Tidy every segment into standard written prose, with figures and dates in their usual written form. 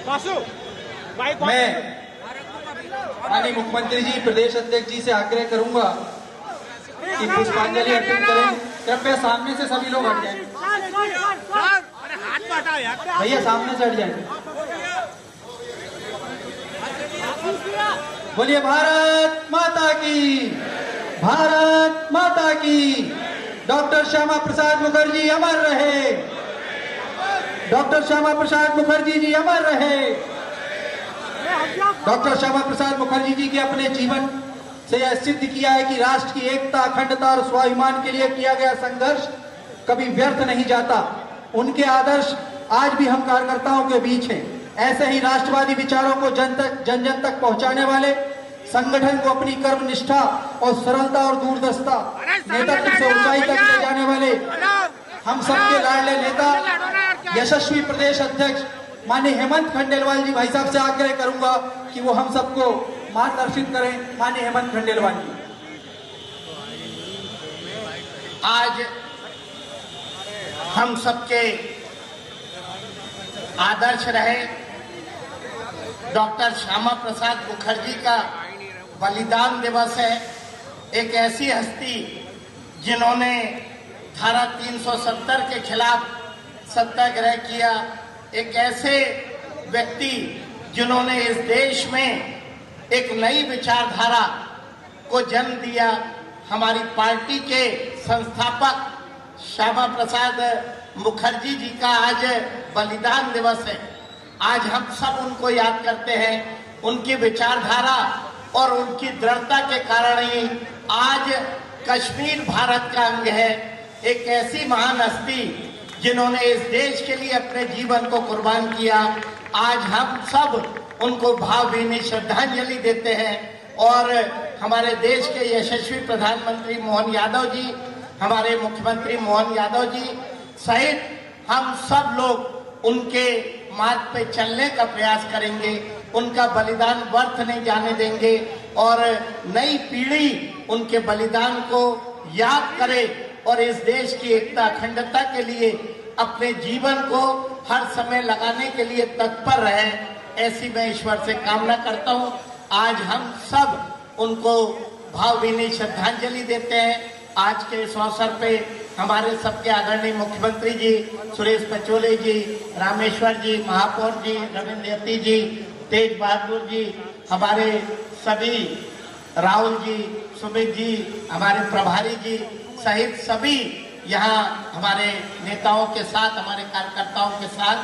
मैं माननीय मुख्यमंत्री जी, प्रदेश अध्यक्ष जी से आग्रह करूंगा कि पुष्पांजलि अर्पित करें। कृपया सामने से सभी लोग हट जाएं। भैया सामने से हट जाएंगे। बोलिए भारत माता की, भारत माता की। डॉक्टर श्यामा प्रसाद मुखर्जी अमर रहे, डॉक्टर श्यामा प्रसाद मुखर्जी जी अमर रहे। डॉक्टर श्यामा प्रसाद मुखर्जी जी के अपने जीवन से यह सिद्ध किया है कि राष्ट्र की एकता, अखंडता और स्वाभिमान के लिए किया गया संघर्ष कभी व्यर्थ नहीं जाता। उनके आदर्श आज भी हम कार्यकर्ताओं के बीच हैं। ऐसे ही राष्ट्रवादी विचारों को जन जन तक पहुंचाने वाले संगठन को अपनी कर्म निष्ठा और सरलता और दूरदर्शिता नेतृत्व से ऊंचाई तक ले जाने वाले हम सबके लाडले नेता, यशस्वी प्रदेश अध्यक्ष माननीय हेमंत खंडेलवाल जी भाई साहब से आग्रह करूंगा कि वो हम सबको मार्गदर्शित करें। माननीय हेमंत खंडेलवाल जी। आज हम सबके आदर्श रहे डॉक्टर श्यामा प्रसाद मुखर्जी का बलिदान दिवस है। एक ऐसी हस्ती जिन्होंने धारा 370 के खिलाफ सत्याग्रह किया, एक ऐसे व्यक्ति जिन्होंने इस देश में एक नई विचारधारा को जन्म दिया। हमारी पार्टी के संस्थापक श्यामा प्रसाद मुखर्जी जी का आज बलिदान दिवस है। आज हम सब उनको याद करते हैं। उनकी विचारधारा और उनकी दृढ़ता के कारण ही आज कश्मीर भारत का अंग है। एक ऐसी महान हस्ती जिन्होंने इस देश के लिए अपने जीवन को कुर्बान किया। आज हम सब उनको भावभीनी श्रद्धांजलि देते हैं और हमारे देश के यशस्वी प्रधानमंत्री मोहन यादव जी, हमारे मुख्यमंत्री मोहन यादव जी सहित हम सब लोग उनके मार्ग पे चलने का प्रयास करेंगे। उनका बलिदान व्यर्थ नहीं जाने देंगे और नई पीढ़ी उनके बलिदान को याद करे और इस देश की एकता अखंडता के लिए अपने जीवन को हर समय लगाने के लिए तत्पर रहे, ऐसी मैं ईश्वर से कामना करता हूं। आज हम सब उनको भावभीनी श्रद्धांजलि देते हैं। आज के इस अवसर पे हमारे सबके आदरणीय मुख्यमंत्री जी सुरेश पचौले जी, रामेश्वर जी, महापौर जी, रविंद्र यती जी, तेज बहादुर जी, हमारे सभी राहुल जी, सुमित जी, हमारे प्रभारी जी सहित सभी यहाँ हमारे नेताओं के साथ, हमारे कार्यकर्ताओं के साथ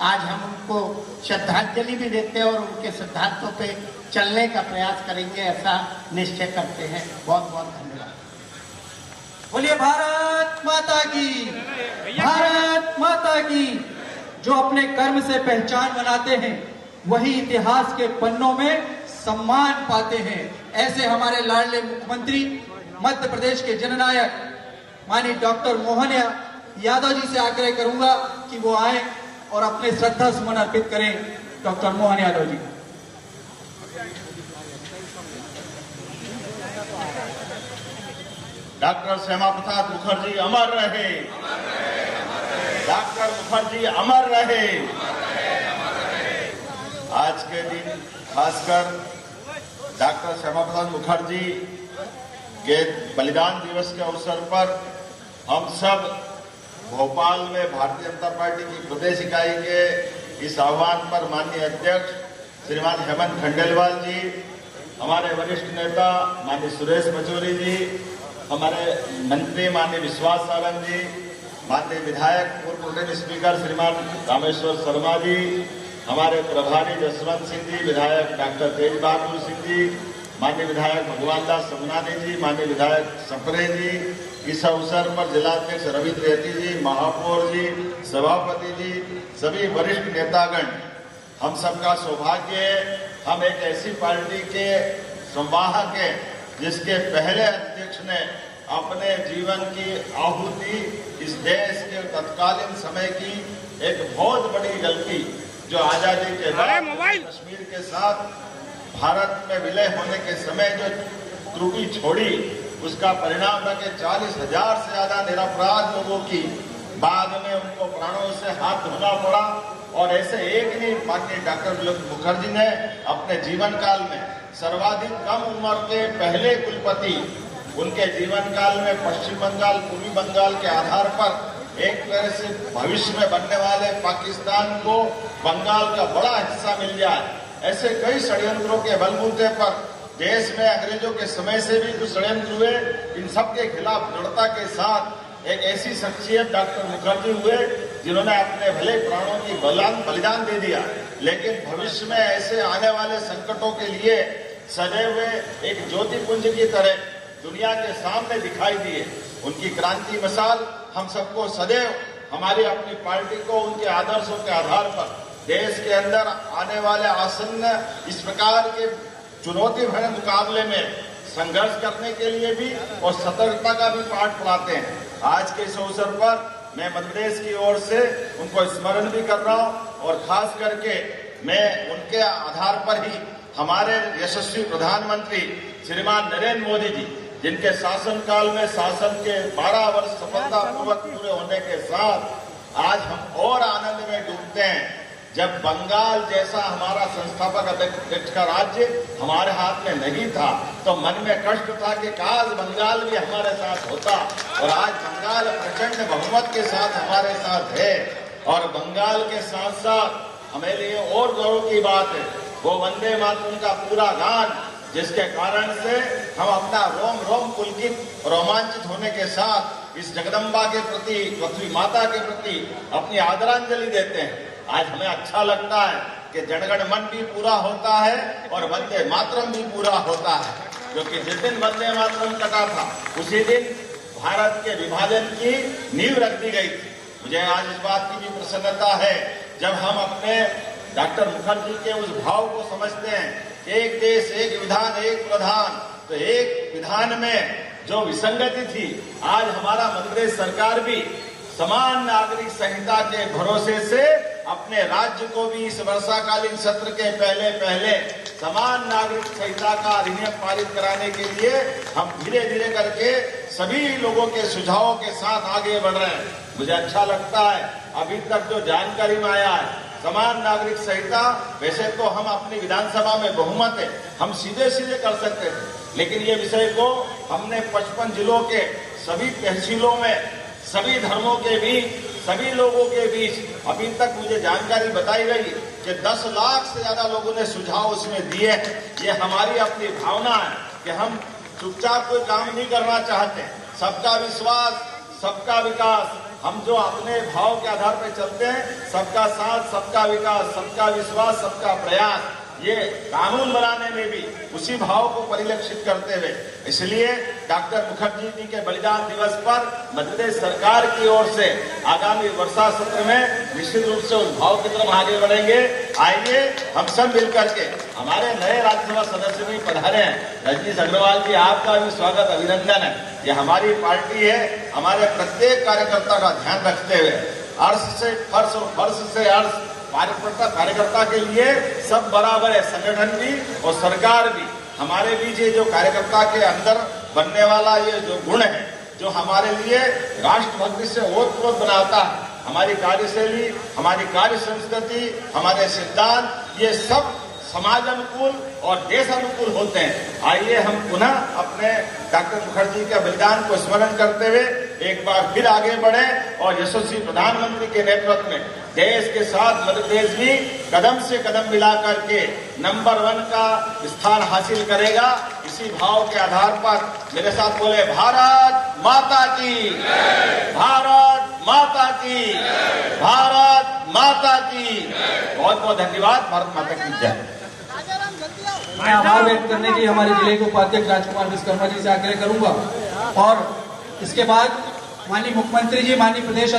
आज हम उनको श्रद्धांजलि भी देते हैं और उनके सिद्धांतों पे चलने का प्रयास करेंगे, ऐसा निश्चय करते हैं। बहुत बहुत धन्यवाद। बोलिए भारत माता की, भारत माता की। जो अपने कर्म से पहचान बनाते हैं वही इतिहास के पन्नों में सम्मान पाते हैं। ऐसे हमारे लाडले मुख्यमंत्री, मध्य प्रदेश के जननायक माननीय डॉक्टर मोहन यादव जी से आग्रह करूंगा कि वो आए और अपने श्रद्धा सुमन अर्पित करें। डॉक्टर मोहन यादव जी। डॉक्टर श्यामा प्रसाद मुखर्जी अमर रहे, डॉक्टर मुखर्जी अमर रहे। आज के दिन खासकर डॉक्टर श्यामा प्रसाद मुखर्जी के बलिदान दिवस के अवसर पर हम सब भोपाल में भारतीय जनता पार्टी की प्रदेश इकाई के इस आह्वान पर माननीय अध्यक्ष श्रीमान हेमंत खंडेलवाल जी, हमारे वरिष्ठ नेता माननीय सुरेश पचौरी जी, हमारे मंत्री माननीय विश्वास सावंत जी, माननीय विधायक पूर्व प्रोटेम स्पीकर श्रीमान रामेश्वर शर्मा जी, हमारे प्रभारी जसवंत सिंह जी, विधायक डॉक्टर तेज बहादुर सिंह जी, माननीय विधायक भगवान दास समनानी जी, माननीय विधायक सपरे जी, इस अवसर पर जिलाध्यक्ष रविंद्र यती जी, महापौर जी, सभापति जी, सभी वरिष्ठ नेतागण, हम सबका सौभाग्य है हम एक ऐसी पार्टी के संवाहक हैं जिसके पहले अध्यक्ष ने अपने जीवन की आहुति इस देश के तत्कालीन समय की एक बहुत बड़ी गलती जो आजादी के बाद कश्मीर के साथ भारत में विलय होने के समय जो त्रुटि छोड़ी, उसका परिणाम था कि 40,000 से ज्यादा निरपराध लोगों की बाद में उनको प्राणों से हाथ धोना पड़ा और ऐसे एक नहीं, माननीय डॉक्टर मुखर्जी ने अपने जीवन काल में सर्वाधिक कम उम्र के पहले कुलपति, उनके जीवन काल में पश्चिम बंगाल, पूर्वी बंगाल के आधार पर एक तरह से भविष्य में बनने वाले पाकिस्तान को बंगाल का बड़ा हिस्सा मिल जाए, ऐसे कई षड्यंत्रों के बलबूते पर देश में अंग्रेजों के समय से भी जो षड्यंत्र हुए, इन सब के खिलाफ दृढ़ता के साथ एक ऐसी शख्सियत डॉक्टर मुखर्जी हुए जिन्होंने अपने भले प्राणों की बलिदान दे दिया, लेकिन भविष्य में ऐसे आने वाले संकटों के लिए सजे हुए एक ज्योति पुंज की तरह दुनिया के सामने दिखाई दिए। उनकी क्रांति मिसाल हम सबको सदैव हमारी अपनी पार्टी को उनके आदर्शों के आधार पर देश के अंदर आने वाले आसन्न इस प्रकार के चुनौती भरे मुकाबले में संघर्ष करने के लिए भी और सतर्कता का भी पाठ पढ़ाते हैं। आज के इस अवसर पर मैं मध्य प्रदेश की ओर से उनको स्मरण भी कर रहा हूं और खास करके मैं उनके आधार पर ही हमारे यशस्वी प्रधानमंत्री श्रीमान नरेंद्र मोदी जी, जिनके शासनकाल में शासन के 12 वर्ष सफलतापूर्वक पूरे होने के साथ आज हम और आनंद में डूबते हैं। जब बंगाल जैसा हमारा संस्थापक अध्यक्ष का राज्य हमारे हाथ में नहीं था तो मन में कष्ट था कि काश बंगाल भी हमारे साथ होता, और आज बंगाल प्रचंड बहुमत के साथ हमारे साथ है। और बंगाल के साथ साथ हमें लिए और गौरव की बात है वो वंदे मातरम का पूरा गान, जिसके कारण से हम अपना रोम रोम पुलकित रोमांचित होने के साथ इस जगदम्बा के प्रति, पृथ्वी माता के प्रति अपनी आदरांजलि देते हैं। आज हमें अच्छा लगता है कि जनगण मन भी पूरा होता है और वंदे मातरम भी पूरा होता है, क्योंकि जिस दिन वंदे मातरम कटा था उसी दिन भारत के विभाजन की नींव रख दी गई थी। मुझे आज इस बात की भी प्रसन्नता है जब हम अपने डॉक्टर मुखर्जी के उस भाव को समझते हैं, एक देश एक विधान एक प्रधान, तो एक विधान में जो विसंगति थी आज हमारा मध्य प्रदेश सरकार भी समान नागरिक संहिता के भरोसे से अपने राज्य को भी इस वर्षाकालीन सत्र के पहले समान नागरिक संहिता का अधिनियम पारित कराने के लिए हम धीरे धीरे करके सभी लोगों के सुझावों के साथ आगे बढ़ रहे हैं। मुझे अच्छा लगता है अभी तक जो जानकारी में आया है, समान नागरिक संहिता वैसे तो हम अपनी विधानसभा में बहुमत है, हम सीधे सीधे कर सकते थे, लेकिन ये विषय को हमने 55 जिलों के सभी तहसीलों में सभी धर्मों के बीच, सभी लोगों के बीच अभी तक मुझे जानकारी बताई गई कि 10 लाख से ज्यादा लोगों ने सुझाव उसमें दिए हैं। ये हमारी अपनी भावना है कि हम चुपचाप कोई काम नहीं करना चाहते। सबका विश्वास, सबका विकास, हम जो अपने भाव के आधार पर चलते हैं, सबका साथ, सबका विकास, सबका विश्वास, सबका प्रयास, ये कानून बनाने में भी उसी भाव को परिलक्षित करते हुए, इसलिए डॉक्टर मुखर्जी जी के बलिदान दिवस पर मध्य प्रदेश सरकार की ओर से आगामी वर्षा सत्र में निश्चित रूप से उस भाव की तरफ आगे बढ़ेंगे। आइए हम सब मिलकर के, हमारे नए राज्यसभा सदस्य भी पधारे हैं, रजनीश अग्रवाल जी आपका भी स्वागत अभिनंदन है। ये हमारी पार्टी है, हमारे प्रत्येक कार्यकर्ता का ध्यान रखते हुए अर्श से फर्श और फर्श से अर्श कार्यकर्ता के लिए सब बराबर है, संगठन भी और सरकार भी। हमारे बीच ये जो कार्यकर्ता के अंदर बनने वाला ये जो गुण है, जो हमारे लिए राष्ट्रभक्ति से ओतप्रोत बनाता है, हमारी कार्यशैली, हमारी कार्य संस्कृति, हमारे सिद्धांत, ये सब समाज अनुकूल और देश अनुकूल होते हैं। आइए हम पुनः अपने डॉक्टर मुखर्जी के बलिदान को स्मरण करते हुए एक बार फिर आगे बढ़े और यशस्वी प्रधानमंत्री के नेतृत्व में देश के साथ मध्य प्रदेश भी कदम से कदम मिला करके नंबर 1 का स्थान हासिल करेगा। इसी भाव के आधार पर मेरे साथ बोले भारत माता की, भारत माता की, भारत माता की। बहुत बहुत धन्यवाद। भारत माता की जय। मैं आभार व्यक्त करने के लिए हमारे जिले के उपाध्यक्ष राजकुमार विश्वकर्मा जी से आग्रह करूंगा और इसके बाद माननीय मुख्यमंत्री जी, माननीय प्रदेश